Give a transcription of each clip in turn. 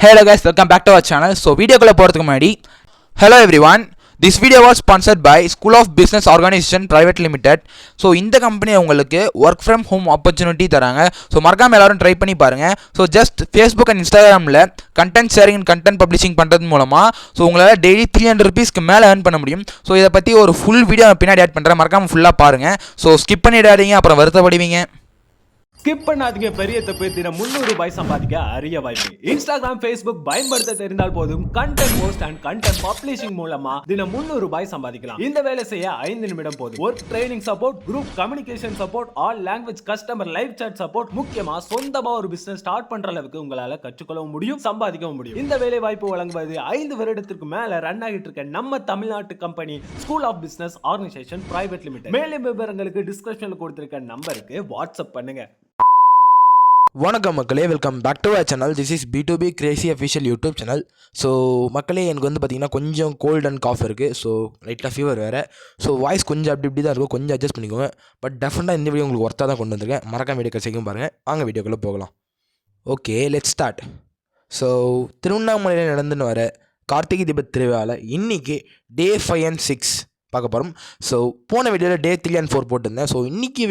Hello guys, welcome back to our channel. So video kulla போறதுக்கு முன்னாடி hello everyone. This video was sponsored by School of Business Organization Private Limited. So இந்த company உங்களுக்கு work from home opportunity தராங்க. So மறக்காம எல்லாரும் try பண்ணி பாருங்க. So just Facebook and Instagramல content sharing and content publishing பண்றது மூலமா so உங்களால டெய்லி 300 ரூபீஸ்க்கு மேல earn பண்ண முடியும். So இத பத்தி ஒரு full வீடியோ பின்னாடி ஆட் பண்றேன். மறக்காம ஃபுல்லா பாருங்க. So skip பண்ணிடாதீங்க, அப்புறம் வருத்தப்படுவீங்க. ஸ்கிப் பண்ணாதீங்க, பெரிய தப்பு. தினம் 300 ரூபாய் சம்பாதிக்க அரிய வாய்ப்பு. இன்ஸ்டாகிராம், ஃபேஸ்புக் பயன்படுத்த தெரிந்தால் போதும் content post and content publishing மூலமா தினம் 300 ரூபாய் சம்பாதிக்கலாம். இந்த வேலை செய்ய 5 நிமிடம் போதும். Work training support, group communication support, all language customer live chat support, முக்கியமா சொந்தமா ஒரு பிசினஸ் ஸ்டார்ட் பண்ற அளவுக்கு உங்களால கற்றுக்கொள்ளவும் முடியும், சம்பாதிக்கவும் முடியும். இந்த வேலை வாய்ப்பு வழங்குவது 5 வருடத்திற்கு மேல ரன் ஆகிட்டு இருக்க நம்ம தமிழ்நாட்டு company school of business organisation private limited. மேலும் விவரங்களுக்கு டிஸ்கிரிப்ஷன்ல கொடுத்திருக்க நம்பருக்கு வாட்ஸ்அப் பண்ணுங்க. வணக்கம் மக்களே, welcome back to our channel. This is B2B crazy official YouTube channel. So மக்களே, எனக்கு வந்து பார்த்திங்கன்னா கொஞ்சம் கோல்ட் அண்ட் காஃப் இருக்குது. ஸோ லைட்டாக ஃபீவர் வேறு. ஸோ வாய்ஸ் கொஞ்சம் அப்படி தான் இருக்கும், கொஞ்சம் அட்ஜஸ்ட் பண்ணிக்கோங்க. பட் டெஃபினட்டாக இந்த வீடியோ உங்களுக்கு ஒர்த்தாக தான் கொண்டு வந்திருக்கேன். மறக்காம வீடியோ கடைசிக்கும் பாருங்கள். வாங்க வீடியோக்குள்ளே போகலாம். Okay, let's start. ஸோ திருவண்ணாமலையில் நடந்துன்னு வர கார்த்திகை தீபத் திருவிழாவில் இன்றைக்கி டே 5 and 6 பார்க்க போகிறோம். ஸோ போன வீடியோவில் டே 3 and 4 போட்டிருந்தேன். ஸோ இன்றைக்கி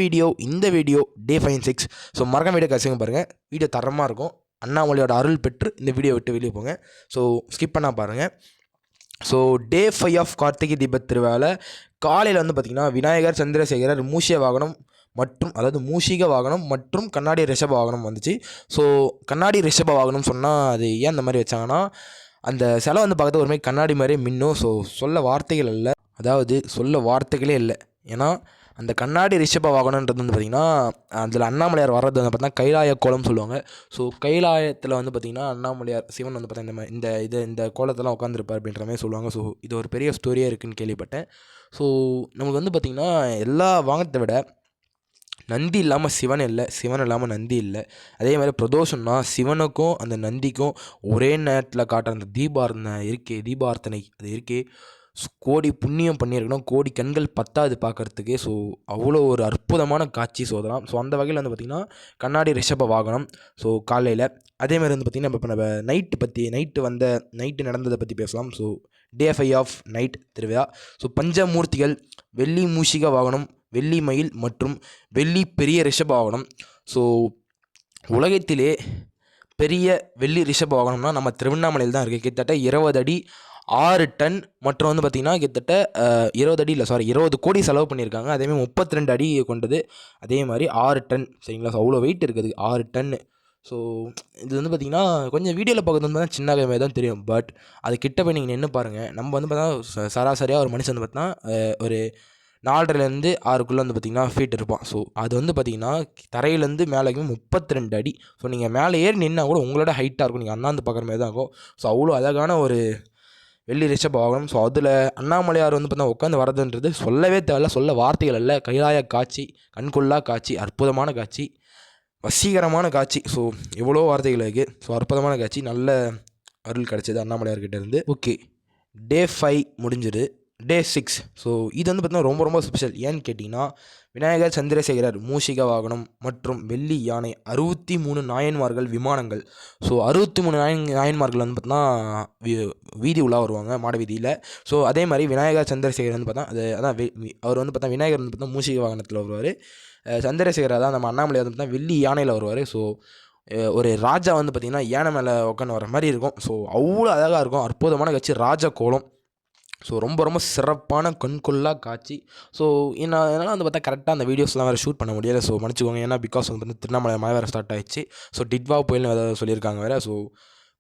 இந்த வீடியோ டே 5 and 6. ஸோ மறக்காம வீடியோ கசிங்க பாருங்கள். வீடியோ தரமாக இருக்கும். அண்ணாமலையோட அருள் பெற்று இந்த வீடியோ விட்டு வெளியே போங்க. ஸோ ஸ்கிப் பண்ணால் பாருங்கள். ஸோ டே 5 ஆஃப் கார்த்திகை தீபத் திருவிழாவில் காலையில் வந்து பார்த்திங்கன்னா விநாயகர், சந்திரசேகரர், மூஷிக வாகனம் மற்றும் கண்ணாடி ரிஷப வாகனம் வந்துச்சு. ஸோ கண்ணாடி ரிஷப வாகனம் சொன்னால் அது ஏன் அந்த மாதிரி வச்சாங்கன்னா, அந்த சிலை வந்து பார்க்கறது ஒரு மாதிரி கண்ணாடி மாதிரி மின்னும். ஸோ சொல்ல வார்த்தைகளே இல்லை. ஏன்னா அந்த கண்ணாடி ரிஷப வாகனன்றது வந்து பார்த்திங்கன்னா அதில் அண்ணாமலையார் வர்றது வந்து பார்த்தீங்கன்னா கைலாய கோலம் சொல்லுவாங்க. ஸோ கைலாயத்தில் வந்து பார்த்திங்கன்னா அண்ணாமலையார் சிவன் வந்து பார்த்தீங்கன்னா இந்த கோலத்தெல்லாம் உட்காந்துருப்பார் அப்படின்ற மாதிரி சொல்லுவாங்க. ஸோ இது ஒரு பெரிய ஸ்டோரியாக இருக்குதுன்னு கேள்விப்பட்டேன். ஸோ நமக்கு வந்து பார்த்திங்கன்னா எல்லா வாகனத்தை விட நந்தி இல்லாமல் சிவன் இல்லை, சிவன் இல்லாமல் நந்தி இல்லை. அதே மாதிரி பிரதோஷம்னா சிவனுக்கும் அந்த நந்திக்கும் ஒரே நேரத்தில் காட்டுற அந்த தீபார்த்தனை அது இருக்கே, கோடி புண்ணியம் பண்ணியிருக்கணும், கோடி கண்கள் பத்தாது பார்க்குறதுக்கு. ஸோ அவ்வளோ ஒரு அற்புதமான காட்சி சோதனம். ஸோ அந்த வகையில் வந்து பார்த்திங்கன்னா கண்ணாடி ரிஷப வாகனம். ஸோ காலையில் அதேமாதிரி வந்து பார்த்திங்கன்னா இப்போ நம்ம நைட்டு நடந்ததை பற்றி பேசலாம். ஸோ டே 5 ஆஃப் நைட் திருவிழா. ஸோ பஞ்சமூர்த்திகள், வெள்ளி மூஷிக வாகனம், வெள்ளி மயில் மற்றும் வெள்ளி பெரிய ரிஷப வாகனம். ஸோ உலகத்திலே பெரிய வெள்ளி ரிஷப வாகனம்னா நம்ம திருவண்ணாமலையில் தான் இருக்குது. கிட்டத்தட்ட 20 அடி 6 டன் மற்றும் வந்து பார்த்திங்கன்னா கிட்டத்தட்ட 20 கோடி செலவு பண்ணியிருக்காங்க. அதேமாதிரி 32 அடி கொண்டது. அதே மாதிரி 6 டன், சரிங்களா? ஸோ அவ்வளோ வெயிட் இருக்குது, 6 டன்னு. ஸோ இது வந்து பார்த்திங்கன்னா கொஞ்சம் வீடியோவில் பார்க்குறது வந்து பார்த்தா சின்ன மாதிரி தான் தெரியும். பட் அது கிட்ட போய் நீங்கள் நின்று பாருங்கள். நம்ம வந்து பார்த்தா சராசரியாக ஒரு மனுஷன் வந்து பார்த்தீங்கன்னா ஒரு 4.5 to 6 வந்து பார்த்திங்கன்னா ஃபீட் இருப்பான். ஸோ அது வந்து பார்த்திங்கன்னா தரையிலேருந்து மேலேயும் 32 அடி. ஸோ நீங்கள் மேலே ஏறி நின்னா கூட உங்களோட ஹைட்டாக இருக்கும், நீங்கள் அண்ணாந்து பார்க்குற மாதிரி தான் இருக்கும். ஸோ அவ்வளோ அழகான ஒரு வெள்ளி ரிஷப வாகனம். ஸோ அதில் அண்ணாமலையார் வந்து பார்த்தா உட்காந்து வரதுன்றது சொல்லவே தேவையில்ல, சொல்ல வார்த்தைகள் அல்ல. கைலாய காட்சி, கண்கொள்ளா காட்சி, அற்புதமான காட்சி, வசீகரமான காட்சி. ஸோ எவ்வளோ வார்த்தைகள் இருக்குது. ஸோ அற்புதமான காட்சி, நல்ல அருள் கிடச்சிது அண்ணாமலையார்கிட்ட இருந்து. ஓகே, டே 5 முடிஞ்சிடு. டே 6. ஸோ இது வந்து பார்த்திங்கன்னா ரொம்ப ரொம்ப ஸ்பெஷல். ஏன்னு கேட்டிங்கன்னா விநாயகர், சந்திரசேகரர், மூஷிக வாகனம் மற்றும் வெள்ளி யானை, 63 நாயன்மார்கள் விமானங்கள். ஸோ 63 நாயன்மார்கள் வந்து பார்த்தீங்கன்னா வீதி உலா வருவாங்க மாட வீதியில். ஸோ அதே மாதிரி விநாயகர், சந்திரசேகர் வந்து பார்த்தா அவர் வந்து பார்த்தா விநாயகர் வந்து பார்த்தா மூஷிக வாகனத்தில் வருவார். சந்திரசேகர் தான் நம்ம அண்ணாமலை வந்து பார்த்தா வெள்ளி யானையில் வருவார். ஸோ ஒரு ராஜா வந்து பார்த்திங்கன்னா யானை மேலே உட்காந்து வர மாதிரி இருக்கும். ஸோ அவ்வளோ அழகாக இருக்கும், அற்புதமான காட்சி, ராஜ கோலம். ஸோ ரொம்ப ரொம்ப சிறப்பான கண்கொள்ளா காட்சி. ஸோ என்னால் வந்து பார்த்தா கரெக்டாக அந்த வீடியோஸ்லாம் வேறு ஷூட் பண்ண முடியலை. ஸோ மன்னிச்சுக்கோங்க. ஏன்னா பிகாஸ் வந்து திருவண்ணாமலை மழை வேறு ஸ்டார்ட் ஆகிடுச்சு. ஸோ டிட்வா புயல்னு ஏதாவது சொல்லியிருக்காங்க வேறு. ஸோ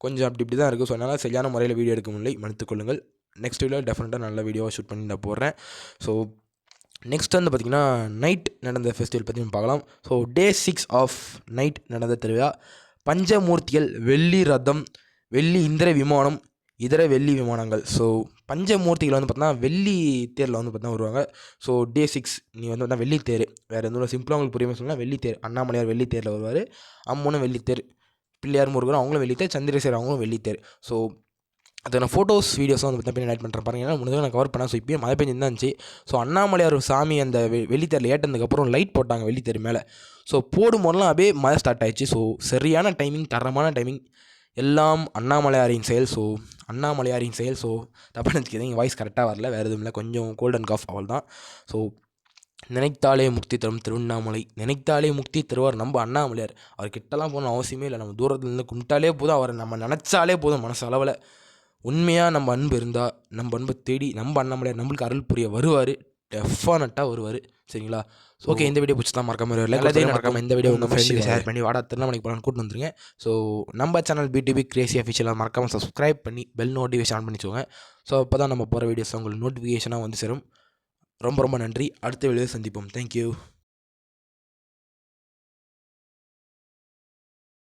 கொஞ்சம் அப்படி தான் இருக்குது. ஸோ அதனால் சரியான முறையில் வீடியோ எடுக்க முடியலை, மன்னித்துக்கொள்ளுங்கள். நெக்ஸ்ட் வீடியோ டெஃபினட்டாக நல்ல வீடியோவாக ஷூட் பண்ணி நான் போடுறேன். ஸோ நெக்ஸ்ட் வந்து பார்த்திங்கன்னா நைட் நடந்த ஃபெஸ்டிவல் பற்றி பார்க்கலாம். ஸோ டே 6 ஆஃப் நைட் நடந்த திருவிழா. பஞ்சமூர்த்திகள், வெள்ளி ரதம், வெள்ளி இந்திர விமானம், இதர வெள்ளி விமானங்கள். ஸோ பஞ்சமூர்த்திகள் வந்து பார்த்தீங்கன்னா வெள்ளி தேரில் வந்து பார்த்தீங்கன்னா வருவாங்க. ஸோ டே 6 நீ வந்து பார்த்தா வெள்ளி தேர், வேறு எந்த ஒரு சிம்பிளாக உங்களுக்கு புரியாமல் சொன்னால் வெள்ளி தேர். அண்ணாமலையார் வெள்ளி தேரில் வருவார், அம்மனும் வெள்ளி தேர், பிள்ளையார் முருகன் அவங்களும் வெள்ளி தேர், சந்திரசேகர் அவங்களும் வெள்ளி தேர். ஸோ அதுக்கான ஃபோட்டோஸ் வீடியோஸ்லாம் வந்து பார்த்தா ஆட் பண்ணுறேன் பாருங்கள். ஏன்னா முடிஞ்சது நான் கவர் பண்ணேன். ஸோ இப்போயும் மழை பெஞ்சு தான் இருந்துச்சு. ஸோ அண்ணாமலையார் சாமி அந்த வெள்ளித்தேரில் ஏட்டதுக்கப்புறம் லைட் போட்டாங்க வெள்ளித்தேர் மேலே. ஸோ போடும் போதெல்லாம் அப்படியே மழை ஸ்டார்ட் ஆகிடுச்சு. ஸோ சரியான டைமிங், தரமான டைமிங். எல்லாம் அண்ணாமலையாரின் செயல். ஸோ அண்ணாமலையாரின் செயல். ஸோ தப்பாக நினச்சிக்கிறீங்க, வாய்ஸ் கரெக்டாக வரல, வேறு எதுவும் இல்லை, கொஞ்சம் கோல்டன் காஃப் அவள் தான். ஸோ நினைத்தாலே முக்தி தரும் திருவண்ணாமலை, நினைத்தாலே முக்தி தருவார் நம்ம அண்ணாமலையார். அவர்கிட்டலாம் போகணும் அவசியமே இல்லை, நம்ம தூரத்துலேருந்து கும்பிட்டாலே போதும், அவரை நம்ம நினச்சாலே போதும் மனசு அளவில். உண்மையாக நம்ம அன்பு இருந்தால் நம்ம அன்பை தேடி நம்ம அண்ணாமலையார் நம்மளுக்கு அருள் புரிய வருவார், டெஃபினட்டாக வருவார். சரிங்களா? ஓகே, இந்த வீடியோ பிடிச்சி தான் மறக்காம எல்லாத்தையும் மறக்காம இந்த வீடியோ உங்கள் ஃப்ரெண்டுக்கு ஷேர் பண்ணி வாடா திருவண்ணாமலைக்கு போகலான்னு கூட்டு வந்துருங்க. ஸோ நம்ம சேனல் பிடிபி கிரேசி அஃபிஷியலாக மறக்காமல் சப்ஸ்கிரைப் பண்ணி பெல் நோட்டிஃபிகேஷன் ஆன் பண்ணி வச்சுக்கோங்க. ஸோ அப்போ தான் நம்ம போகிற வீடியோஸ் உங்களுக்கு நோட்டிஃபிகேஷனாக வந்து சேரும். ரொம்ப ரொம்ப நன்றி. அடுத்த வீடியோ சந்திப்போம். தேங்க்யூ.